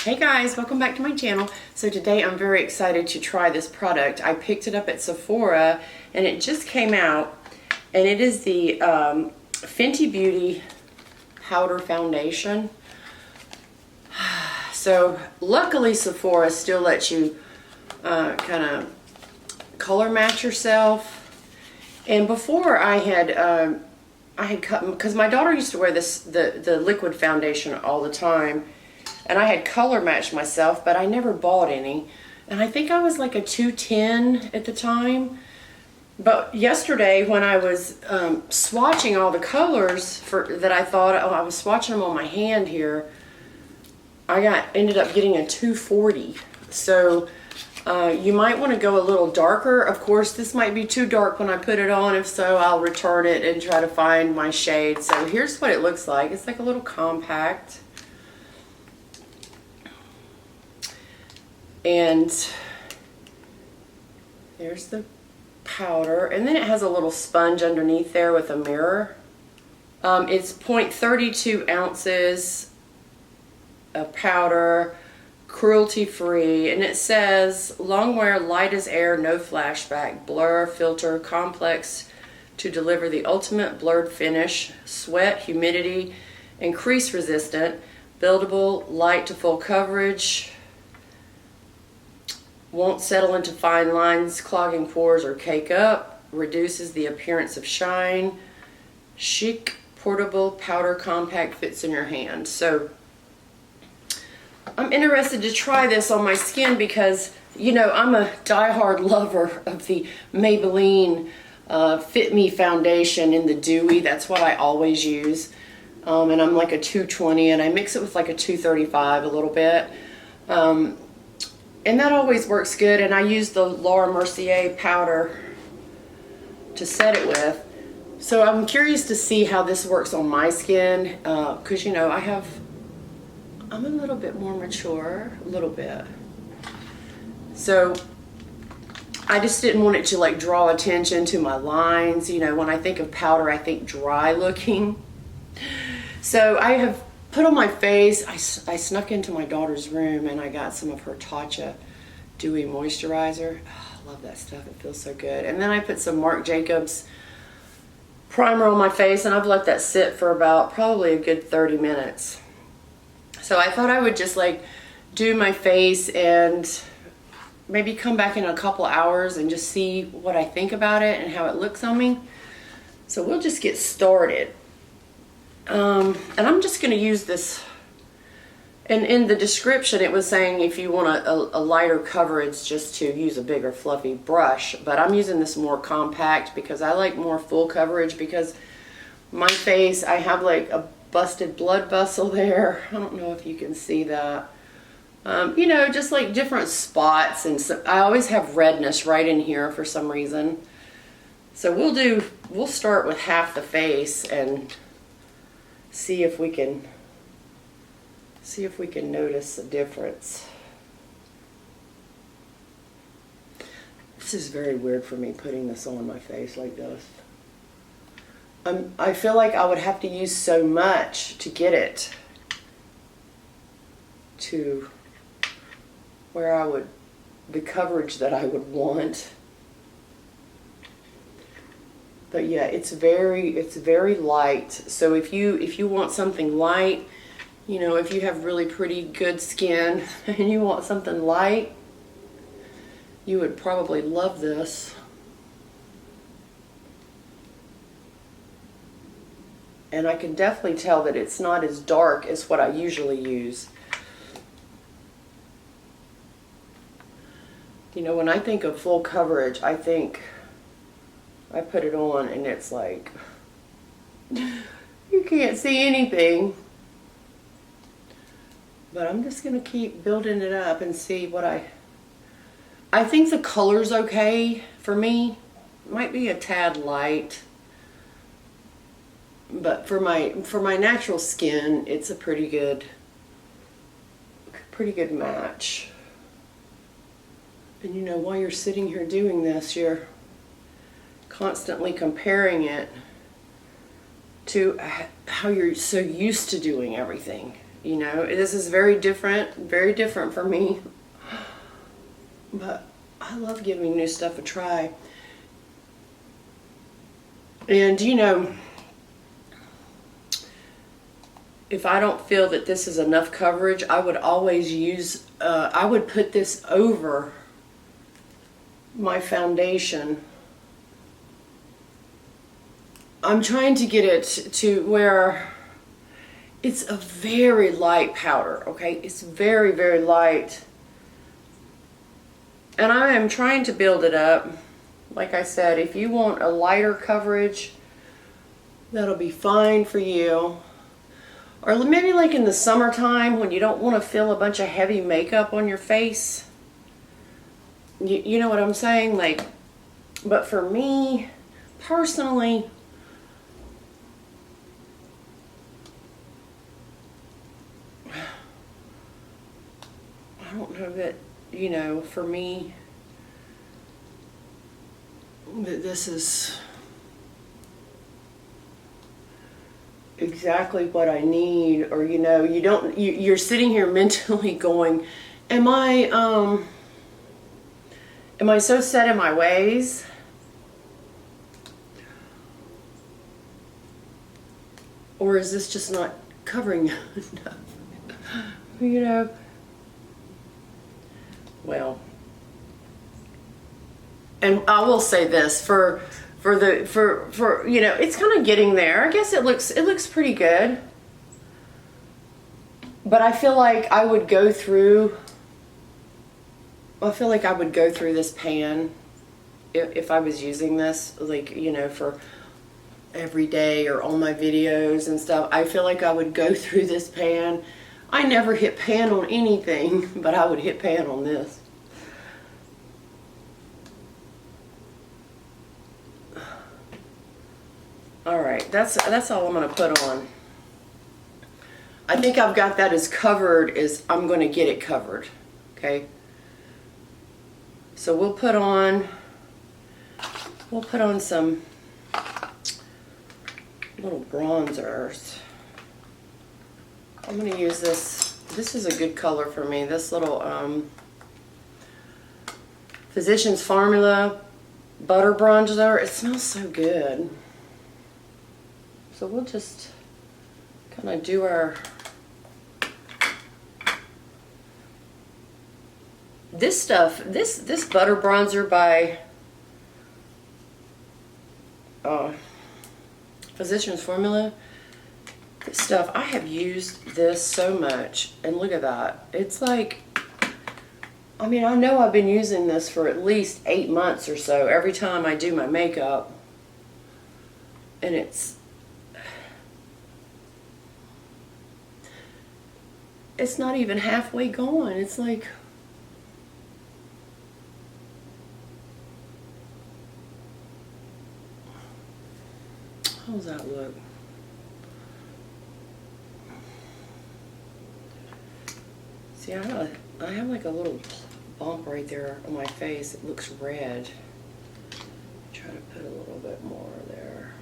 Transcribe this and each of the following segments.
Hey guys, welcome back to my channel. So today I'm very excited to try this product. I picked it up at Sephora and it just came out, and it is the Fenty Beauty Powder Foundation. So luckily Sephora still lets you kind of color match yourself. And before I had cut, because my daughter used to wear the liquid foundation all the time, and I had color matched myself, but I never bought any. And I think I was like a 210 at the time. But yesterday when I was swatching all the colors that I thought, I was swatching them on my hand here, I ended up getting a 240. So you might want to go a little darker. Of course, this might be too dark when I put it on. If so, I'll return it and try to find my shade. So here's what it looks like. It's like a little compact. And there's the powder, and then it has a little sponge underneath there with a mirror. It's 0.32 ounces of powder, cruelty free, and it says long wear, light as air, no flashback, blur, filter, complex to deliver the ultimate blurred finish, sweat, humidity, and crease resistant, buildable, light to full coverage, won't settle into fine lines, clogging pores, or cake up. Reduces the appearance of shine. Chic, portable, powder, compact, fits in your hand. So I'm interested to try this on my skin because, you know, I'm a diehard lover of the Maybelline Fit Me foundation in the dewy. That's what I always use. And I'm like a 220, and I mix it with like a 235 a little bit. And that always works good, and I use the Laura Mercier powder to set it with. So I'm curious to see how this works on my skin, because, you know, I'm a little bit more mature, a little bit. So I just didn't want it to like draw attention to my lines. You know, when I think of powder, I think dry looking. So I have put on my face, I snuck into my daughter's room and I got some of her Tatcha Dewy Moisturizer. Oh, I love that stuff, it feels so good. And then I put some Marc Jacobs primer on my face, and I've let that sit for about probably a good 30 minutes. So I thought I would just like do my face and maybe come back in a couple hours and just see what I think about it and how it looks on me. So we'll just get started. And I'm just going to use this, and in the description it was saying if you want a lighter coverage just to use a bigger fluffy brush, but I'm using this more compact because I like more full coverage, because my face, I have like a busted blood vessel there. I don't know if you can see that. You know, just like different spots, and so I always have redness right in here for some reason. So we'll start with half the face and see if we can notice a difference. This is very weird for me putting this on my face like this. I feel like I would have to use so much to get it to where the coverage that I would want. But yeah, it's very light. So if you want something light, you know, if you have really pretty good skin and you want something light, you would probably love this. And I can definitely tell that it's not as dark as what I usually use. You know, when I think of full coverage, I think I put it on and it's like, you can't see anything. But I'm just going to keep building it up and see what I think the color's okay for me. Might be a tad light. But for my natural skin, it's a pretty good match. And you know, while you're sitting here doing this, you're constantly comparing it to how you're so used to doing everything. You know, this is very different for me. But I love giving new stuff a try. And you know, if I don't feel that this is enough coverage, I would always use, I would put this over my foundation. I'm trying to get it to where it's a very light powder, okay? It's very, very light. And I am trying to build it up. Like I said, if you want a lighter coverage, that'll be fine for you. Or maybe like in the summertime when you don't want to feel a bunch of heavy makeup on your face. You know what I'm saying? Like, but for me, personally, I don't know that, you know, for me, that this is exactly what I need. Or, you know, you're sitting here mentally going, am I so set in my ways? Or is this just not covering enough? You know? Well, and I will say this, for you know, it's kind of getting there. I guess it looks pretty good. But I feel like I would go through this pan if I was using this, like, you know, for every day or all my videos and stuff. I feel like I would go through this pan. I never hit pan on anything, but I would hit pan on this. All right, that's all I'm going to put on. I think I've got that as covered as I'm going to get it covered. Okay. So we'll put on some little bronzers. I'm going to use this. This is a good color for me. This little Physicians Formula Butter Bronzer. It smells so good. So we'll just kind of do our... This stuff, this butter bronzer by Physicians Formula, this stuff, I have used this so much, and look at that. It's like, I mean, I know I've been using this for at least 8 months or so every time I do my makeup, and it's not even halfway gone. It's like, how does that look? See, I have like a little bump right there on my face. It looks red. Try to put a little bit more there.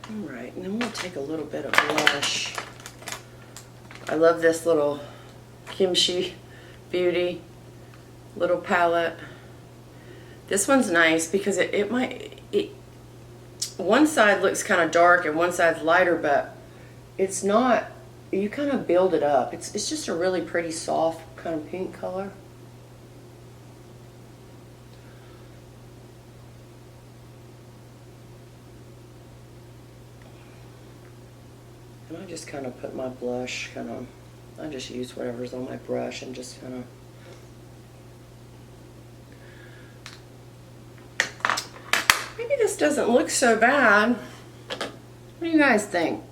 Alright, and then we'll take a little bit of blush. I love this little Kimchi Beauty little palette. This one's nice because one side looks kind of dark and one side's lighter, but it's not, you kind of build it up. It's just a really pretty soft kind of pink color. And I just kind of put my blush I just use whatever's on my brush and just kind of, maybe this doesn't look so bad. What do you guys think?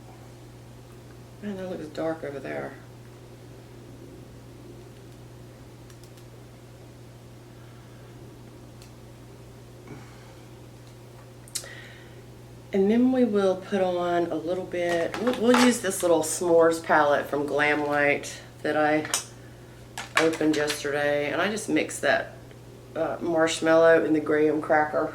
Man, that looks dark over there. And then we will put on a little bit, we'll use this little s'mores palette from Glamlite that I opened yesterday. And I just mixed that marshmallow and the graham cracker.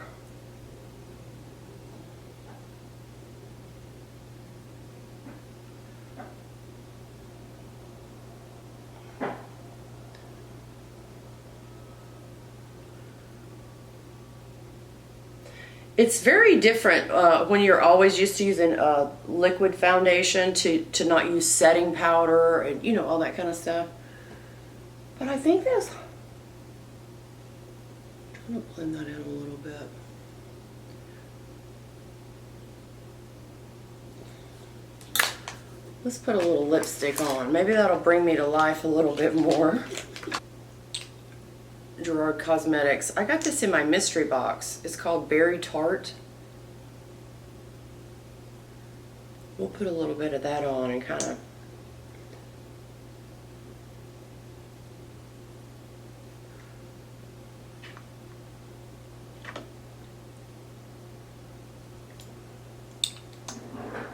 It's very different when you're always used to using a liquid foundation to not use setting powder and, you know, all that kind of stuff. But I think this, I'm trying to blend that in a little bit. Let's put a little lipstick on. Maybe that'll bring me to life a little bit more. Gerard Cosmetics. I got this in my mystery box. It's called Berry Tart. We'll put a little bit of that on and kind of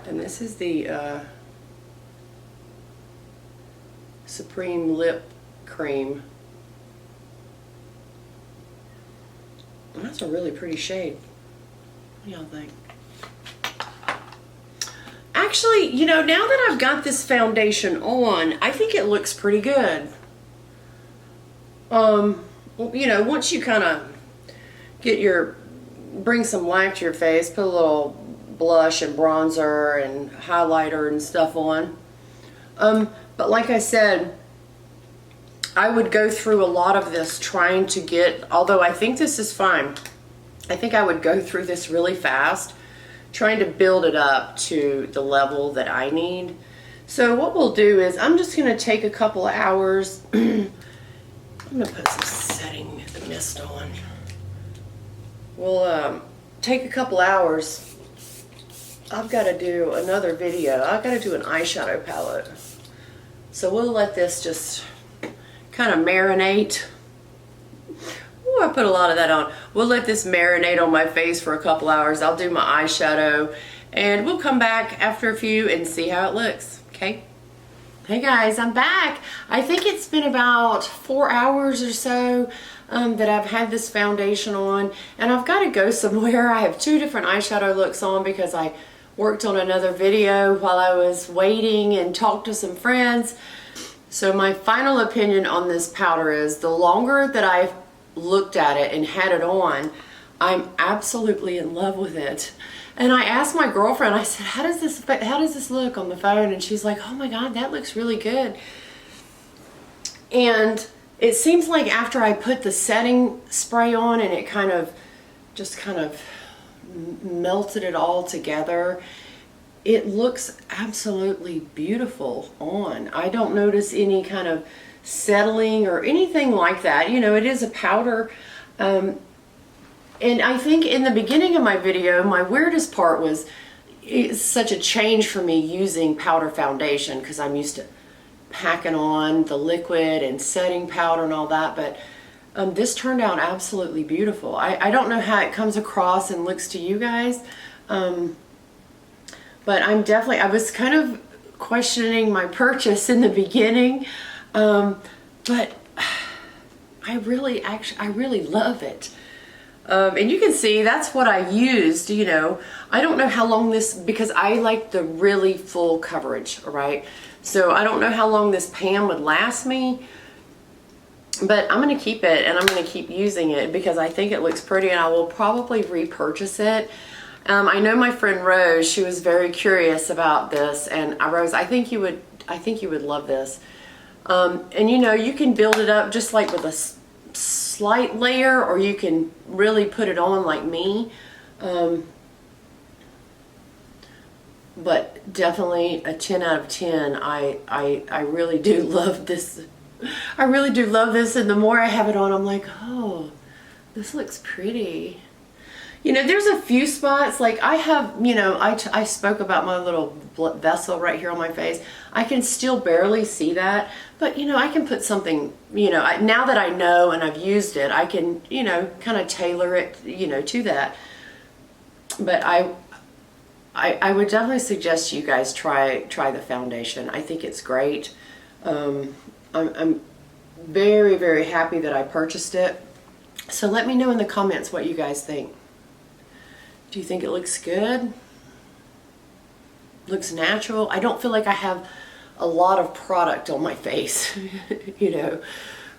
and this is the Supreme Lip Cream. That's a really pretty shade. What do y'all think? Actually, you know, now that I've got this foundation on, I think it looks pretty good. You know, once you kind of bring some life to your face, put a little blush and bronzer and highlighter and stuff on. But like I said, I would go through a lot of this trying to get, although I think this is fine, I think I would go through this really fast, trying to build it up to the level that I need. So what we'll do is I'm just going to take a couple of hours. I'm going to put some setting mist on. We'll take a couple hours. I've got to do another video. I've got to do an eyeshadow palette. So we'll let this just kind of marinate. Ooh, I put a lot of that on. We'll let this marinate on my face for a couple hours. I'll do my eyeshadow and we'll come back after a few and see how it looks. Okay. Hey guys, I'm back. I think it's been about 4 hours or so that I've had this foundation on, and I've got to go somewhere. I have 2 different eyeshadow looks on because I worked on another video while I was waiting and talked to some friends. So my final opinion on this powder is the longer that I've looked at it and had it on, I'm absolutely in love with it. And I asked my girlfriend, I said, how does this look on the phone? And she's like, oh my God, that looks really good. And it seems like after I put the setting spray on and it kind of melted it all together, it looks absolutely beautiful on. I don't notice any kind of settling or anything like that. You know, it is a powder. And I think in the beginning of my video, my weirdest part was it's such a change for me using powder foundation because I'm used to packing on the liquid and setting powder and all that. But this turned out absolutely beautiful. I don't know how it comes across and looks to you guys. But I was kind of questioning my purchase in the beginning. But I really love it. And you can see that's what I used, you know. I don't know how long this, because I like the really full coverage, right? So I don't know how long this pan would last me, but I'm going to keep it and I'm going to keep using it because I think it looks pretty and I will probably repurchase it. I know my friend Rose, she was very curious about this, and Rose, I think you would love this. And you know, you can build it up just like with a slight layer, or you can really put it on like me. But definitely a 10 out of 10. I really do love this. I really do love this, and the more I have it on, I'm like, oh, this looks pretty. You know, there's a few spots, like I have, you know, I spoke about my little vessel right here on my face. I can still barely see that, but you know, I can put something, you know, now that I know and I've used it, I can, you know, kind of tailor it, you know, to that. But I would definitely suggest you guys try the foundation. I think it's great. I'm very, very happy that I purchased it. So let me know in the comments what you guys think. Do you think it looks good? Looks natural? I don't feel like I have a lot of product on my face, you know.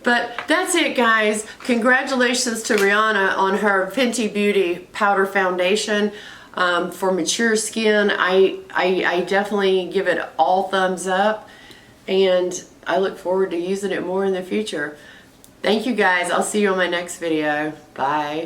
But that's it, guys. Congratulations to Rihanna on her Fenty Beauty Powder Foundation. For mature skin, I definitely give it all thumbs up, and I look forward to using it more in the future. Thank you, guys. I'll see you on my next video. Bye.